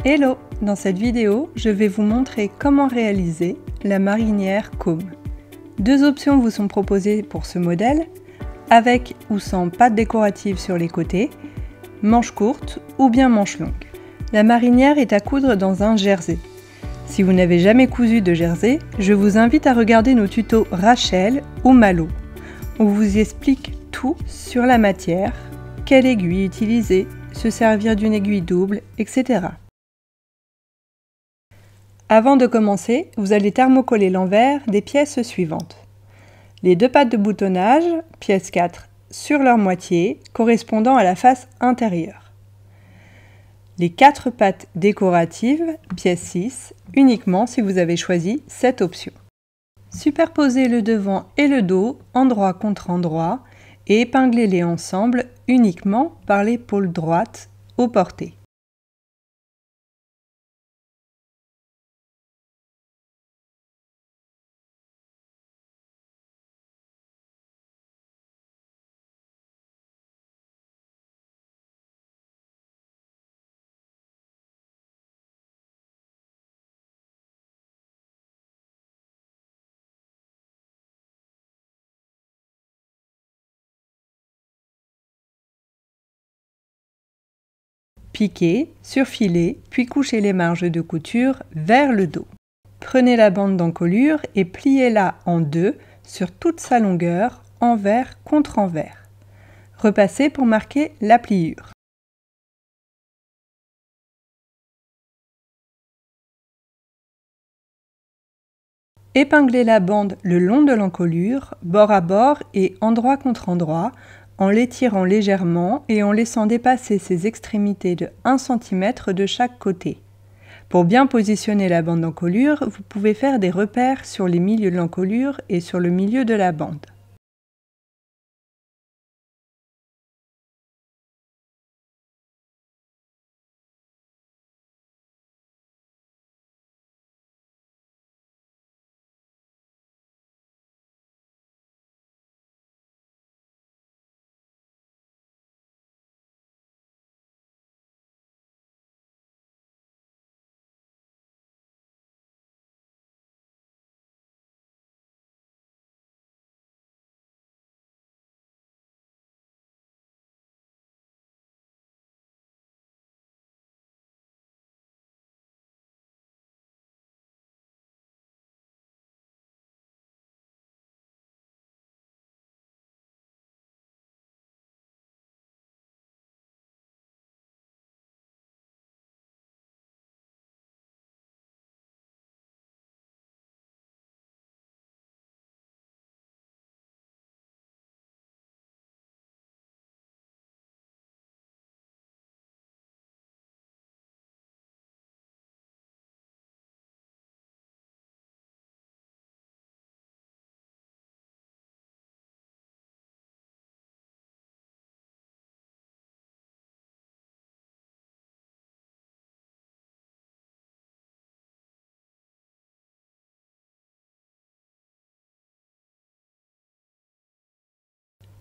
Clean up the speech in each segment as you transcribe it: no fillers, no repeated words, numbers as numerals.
Hello! Dans cette vidéo, je vais vous montrer comment réaliser la marinière Combe. Deux options vous sont proposées pour ce modèle, avec ou sans pattes décoratives sur les côtés, manches courtes ou bien manches longues. La marinière est à coudre dans un jersey. Si vous n'avez jamais cousu de jersey, je vous invite à regarder nos tutos Rachel ou Malo. On vous explique tout sur la matière, quelle aiguille utiliser, se servir d'une aiguille double, etc. Avant de commencer, vous allez thermocoller l'envers des pièces suivantes. Les deux pattes de boutonnage, pièce 4, sur leur moitié, correspondant à la face intérieure. Les quatre pattes décoratives, pièce 6, uniquement si vous avez choisi cette option. Superposez le devant et le dos, endroit contre endroit, et épinglez-les ensemble uniquement par l'épaule droite au porté. Piquez, surfilez, puis couchez les marges de couture vers le dos. Prenez la bande d'encolure et pliez-la en deux sur toute sa longueur, envers contre envers. Repassez pour marquer la pliure. Épinglez la bande le long de l'encolure, bord à bord et endroit contre endroit, en l'étirant légèrement et en laissant dépasser ses extrémités de 1 cm de chaque côté. Pour bien positionner la bande d'encolure, vous pouvez faire des repères sur les milieux de l'encolure et sur le milieu de la bande.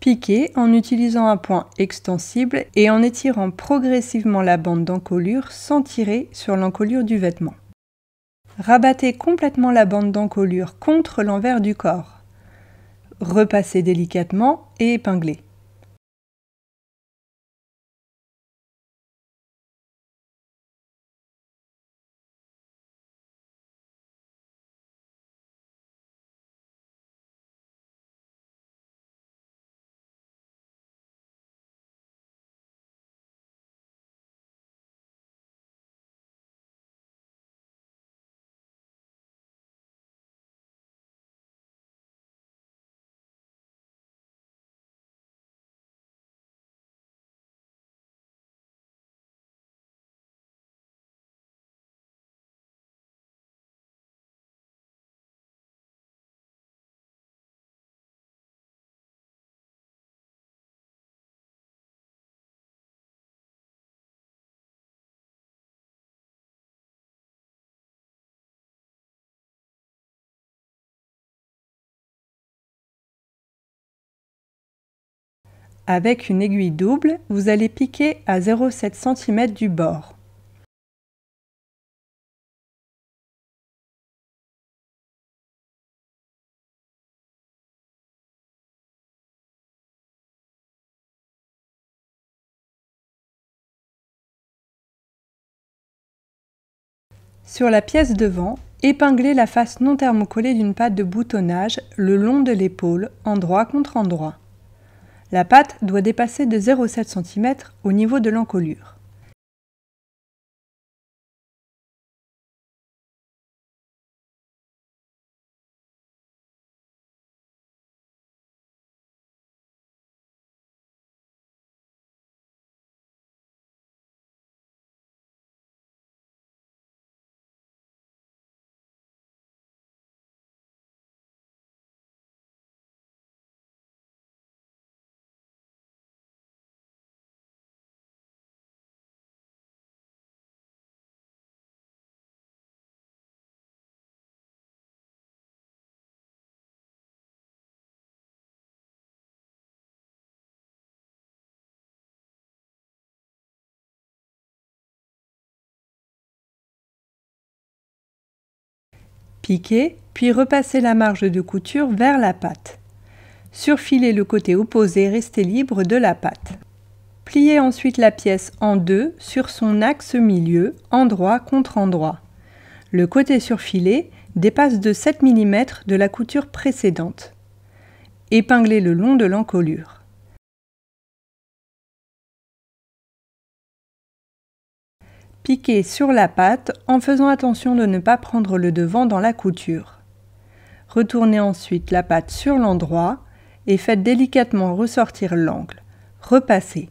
Piquez en utilisant un point extensible et en étirant progressivement la bande d'encolure sans tirer sur l'encolure du vêtement. Rabattez complètement la bande d'encolure contre l'envers du corps. Repassez délicatement et épinglez. Avec une aiguille double, vous allez piquer à 0,7 cm du bord. Sur la pièce devant, épinglez la face non thermocollée d'une patte de boutonnage le long de l'épaule, endroit contre endroit. La patte doit dépasser de 0,7 cm au niveau de l'encolure. Piquez, puis repassez la marge de couture vers la patte. Surfilez le côté opposé resté libre de la patte. Pliez ensuite la pièce en deux sur son axe milieu, endroit contre endroit. Le côté surfilé dépasse de 7 mm de la couture précédente. Épinglez le long de l'encolure. Piquez sur la patte en faisant attention de ne pas prendre le devant dans la couture. Retournez ensuite la patte sur l'endroit et faites délicatement ressortir l'angle. Repassez.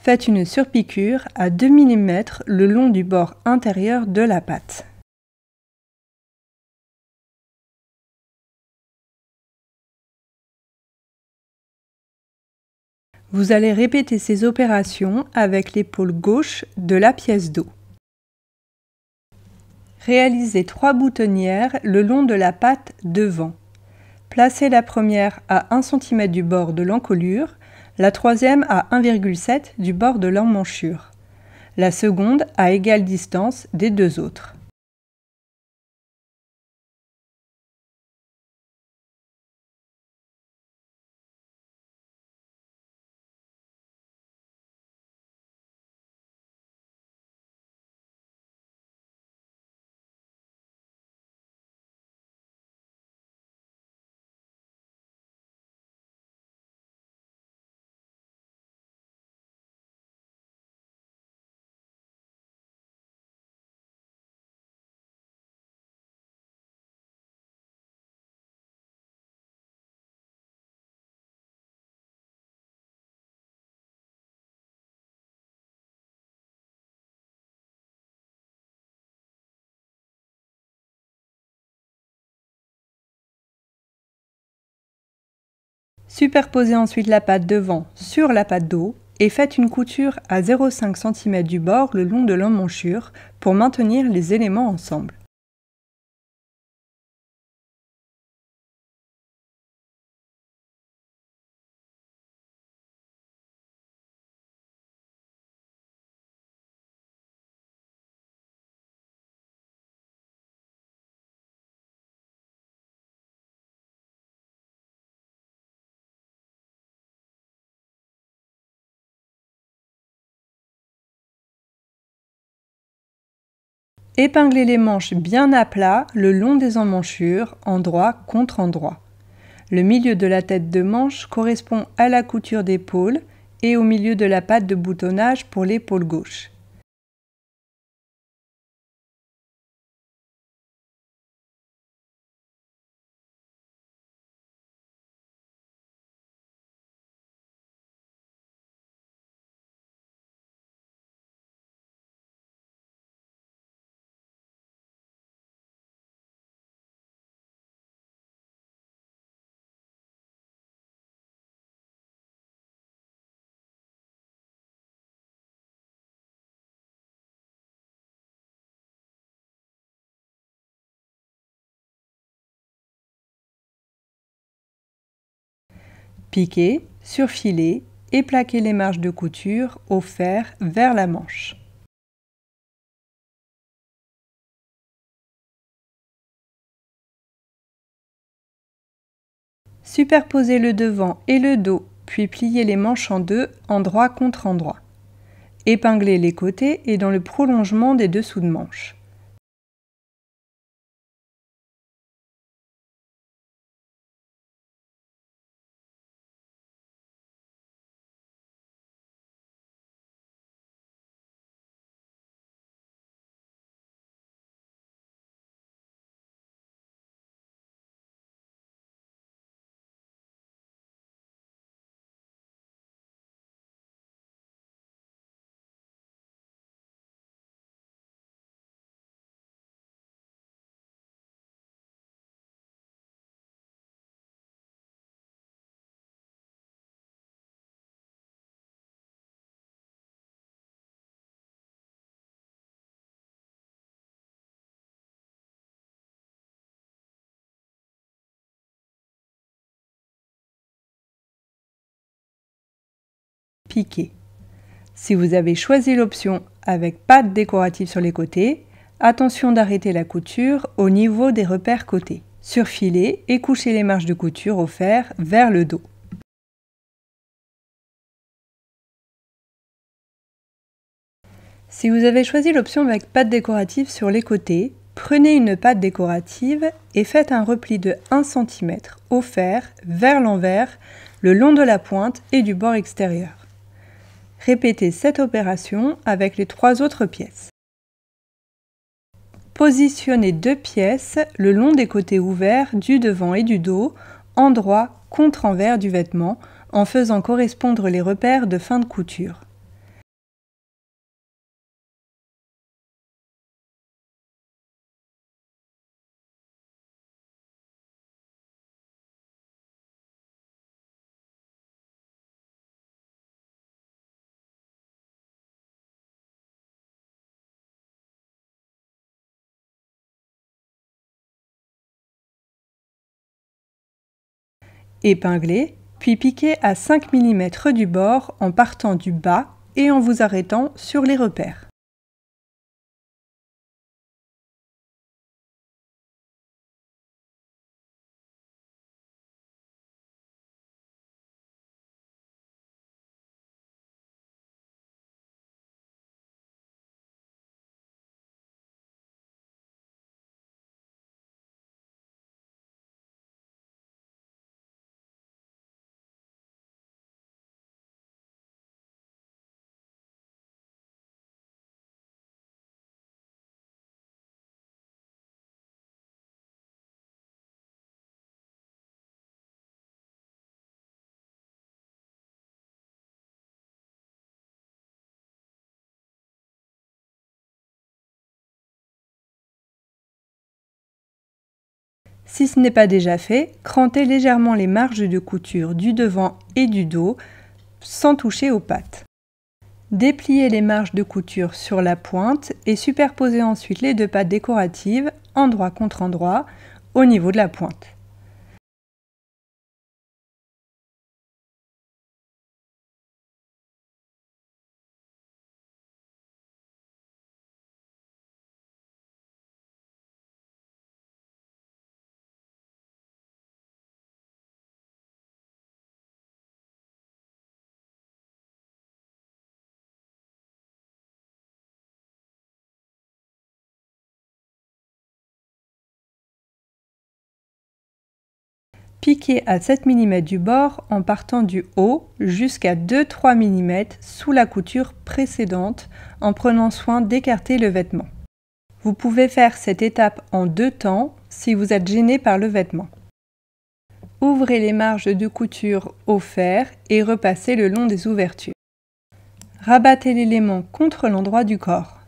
Faites une surpiqûre à 2 mm le long du bord intérieur de la patte. Vous allez répéter ces opérations avec l'épaule gauche de la pièce dos. Réalisez 3 boutonnières le long de la patte devant. Placez la première à 1 cm du bord de l'encolure, la troisième à 1,7 du bord de l'emmanchure, la seconde à égale distance des deux autres. Superposez ensuite la patte devant sur la patte dos et faites une couture à 0,5 cm du bord le long de l'emmanchure pour maintenir les éléments ensemble. Épinglez les manches bien à plat le long des emmanchures, endroit contre endroit. Le milieu de la tête de manche correspond à la couture d'épaule et au milieu de la patte de boutonnage pour l'épaule gauche. Piquez, surfilez et plaquez les marges de couture au fer vers la manche. Superposez le devant et le dos, puis pliez les manches en deux, endroit contre endroit. Épinglez les côtés et dans le prolongement des dessous de manches. Piquez. Si vous avez choisi l'option avec pattes décoratives sur les côtés, attention d'arrêter la couture au niveau des repères côtés. Surfilez et couchez les marges de couture au fer vers le dos. Si vous avez choisi l'option avec pattes décoratives sur les côtés, prenez une patte décorative et faites un repli de 1 cm au fer vers l'envers le long de la pointe et du bord extérieur. Répétez cette opération avec les 3 autres pièces. Positionnez 2 pièces le long des côtés ouverts du devant et du dos, endroit contre envers du vêtement, en faisant correspondre les repères de fin de couture. Épinglez, puis piquez à 5 mm du bord en partant du bas et en vous arrêtant sur les repères. Si ce n'est pas déjà fait, crantez légèrement les marges de couture du devant et du dos sans toucher aux pattes. Dépliez les marges de couture sur la pointe et superposez ensuite les 2 pattes décoratives, endroit contre endroit, au niveau de la pointe. Piquez à 7 mm du bord en partant du haut jusqu'à 2-3 mm sous la couture précédente en prenant soin d'écarter le vêtement. Vous pouvez faire cette étape en 2 temps si vous êtes gêné par le vêtement. Ouvrez les marges de couture au fer et repassez le long des ouvertures. Rabattez l'élément contre l'endroit du corps.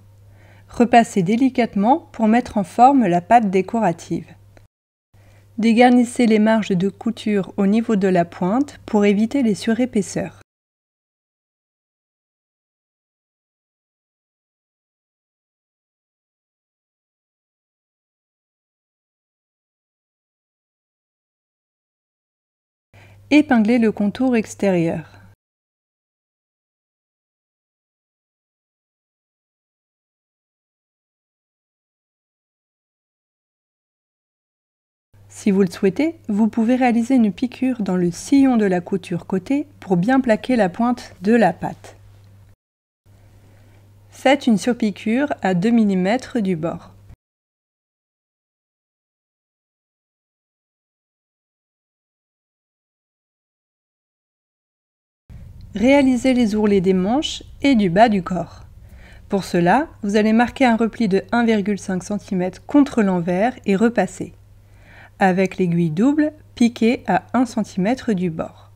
Repassez délicatement pour mettre en forme la patte décorative. Dégarnissez les marges de couture au niveau de la pointe pour éviter les surépaisseurs. épingler le contour extérieur. Si vous le souhaitez, vous pouvez réaliser une piqûre dans le sillon de la couture côté pour bien plaquer la pointe de la patte. Faites une surpiqûre à 2 mm du bord. Réalisez les ourlets des manches et du bas du corps. Pour cela, vous allez marquer un repli de 1,5 cm contre l'envers et repasser. Avec l'aiguille double, piquez à 1 cm du bord.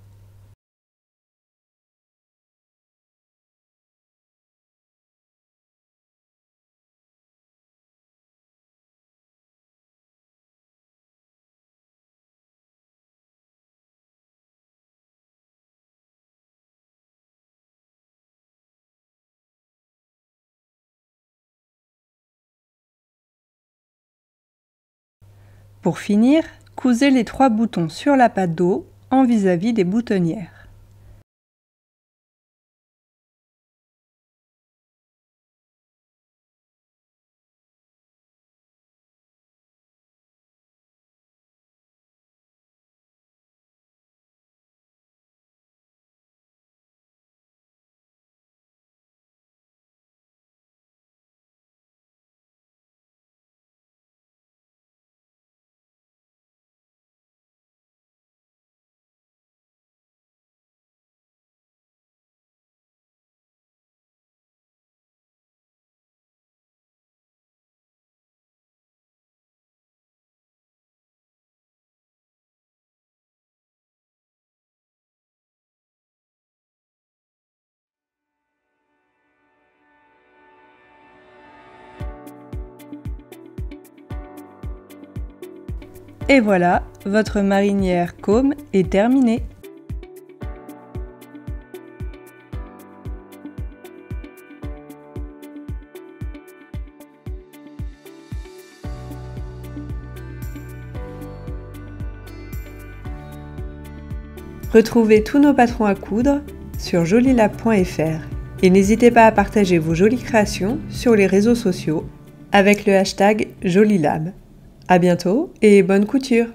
Pour finir, cousez les 3 boutons sur la patte d'eau en vis-à-vis des boutonnières. Et voilà, votre marinière côme est terminée. Retrouvez tous nos patrons à coudre sur jolilab.fr et n'hésitez pas à partager vos jolies créations sur les réseaux sociaux avec le hashtag Jolilab. À bientôt et bonne couture!